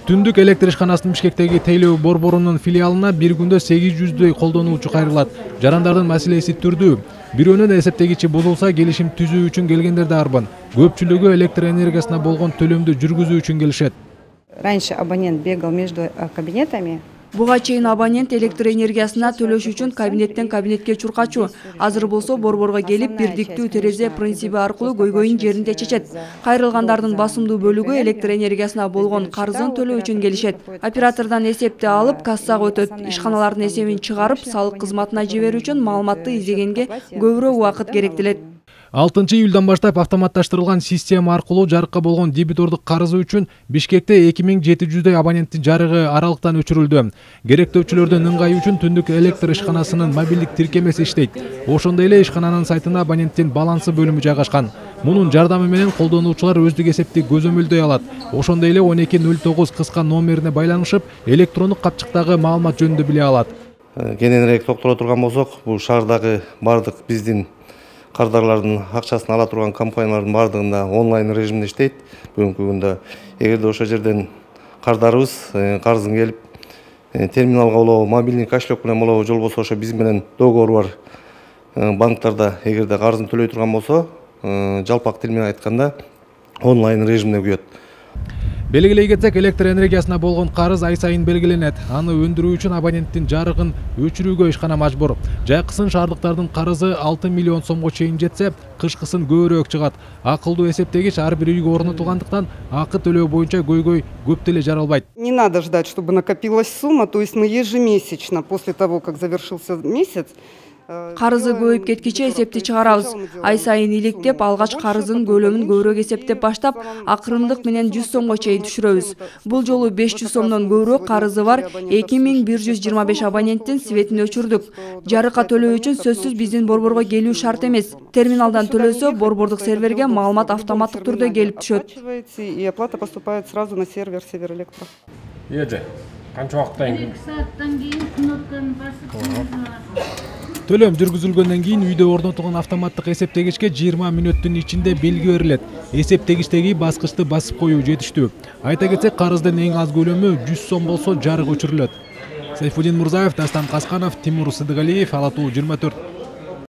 Түндүк электр ишканасынын Бишкектеги тейлөө борборунун филиалына бир күндө 800дөй колдонуучу кайрылат. Жарандардын маселеси түрдүү. Бирөөнүн эсептегичи бузулса, келишим түзүү үчүн келгендер да арбын. Көпчүлүгү электр энергиясына болгон төлөмдү жүргүзүү үчүн келишет. Раньше абонент бегал между кабинетами. Буга чейин абонент электр энергиясына төлөш үчүн кабинеттен кабинетке чуркачу. Азыр болсо борборго келип бирдиктүү терезе принциби аркылуу көйгөйүн жеринде чечет. Кайрылгандардын басымдуу бөлүгү электр энергиясына болгон карызын төлөө үчүн келишет. Оператордон эсепти алып, кассага өтөт. Ишканалардын эсебин чыгарып, салык кызматына жиберүү үчүн маалыматты издегенге көбүрөөк убакыт керектелет. 6 июлдан баштап автоматташтырылган система аркылуу жарыкка болгон дебитордук карызы үчүн Бишкекте 2700дөй абоненттин жарыгы аралыктан өчүрүлдү. Керектөөчүлөрдүн ыңгайы үчүн түндүк электр ишканасынын мобилдик тиркемеси иштейт. Ошондой эле ишкананын сайтына абоненттин балансы бөлүмү жайгашкан. Мунун жардамы менен колдонуучулар өздүк эсепти көзөмөлдөй алат. Ошондой эле 1209 кыска номерине байланышып, электрондук капчыктагы маалымат жөнүндө биле алат. Кененирээк токтоло турган болсок, бул шаардагы бардык биздин кардарлардын акчасын ала турган компаниялардын бардыгында онлайн режимде иштейт. Бүгүнкү күндө эгерде ошол жерден кардарыбыз карызын келип терминалга болобу, мобильный кошелек менен болобу, же болбосо ошо биз менен договор бар банктарда эгерде карызын төлөй турган болсо, жалпак тил менен айтканда онлайн режимде күйөт. Белгилей кетсек, электр энергиясына болгон карыз ай сайын белгиленет. Аны өндүрүү үчүн абоненттин жарыгын өчүрүүгө ишкана мажбур. Жайкысын шаардыктардын карызы 6 миллион сомго чейин жетсе, кышкысын көбүрөөк чыгат. Акылдуу эсептегич ар бир үйгө орнотулгандыктан акы төлөө боюнча көйгөй көп деле жаралбайт. Не надо ждать, чтобы накопилась сумма, то есть мы ежемесячно после того, как завершился месяц, карызы көбөйүп кеткиче эсепти чыгарабыз. Ай сайын иликтеп, алгач карыздын көлөмүн көбүрөөк эсептеп баштап, акырындык менен 100 сомго чейин түшүрөбүз. Бул жолу 500 сомдон көбүрөөк карызы бар 2125 абоненттин светин өчүрдүк. Жарыкка төлөө үчүн сөзсүз биздин борборго келүү шарт эмес. Терминалдан төлөсө, борбордук серверге маалымат автоматтык түрдө келип түшөт. И оплата поступает сразу на сервер Северэлектро. Канча убакыттан кийин? 2 сааттан кийин кнотканы басып. Төлөм жүргүзүлгөндөн кийин үйдө орнотулган автоматтык эсептегичке 20 мүнөттүн ичинде белги берилет. Эсептегичтеги баскычты басып коюу жетиштүү. Айта кетсек, карыздын эң аз көлөмү 100 сом болсо жарык өчүрүлөт. Сайфуддин Мурзаев, Дастан Касканов, Тимур Сыдыгалиев, Ала Туу 24.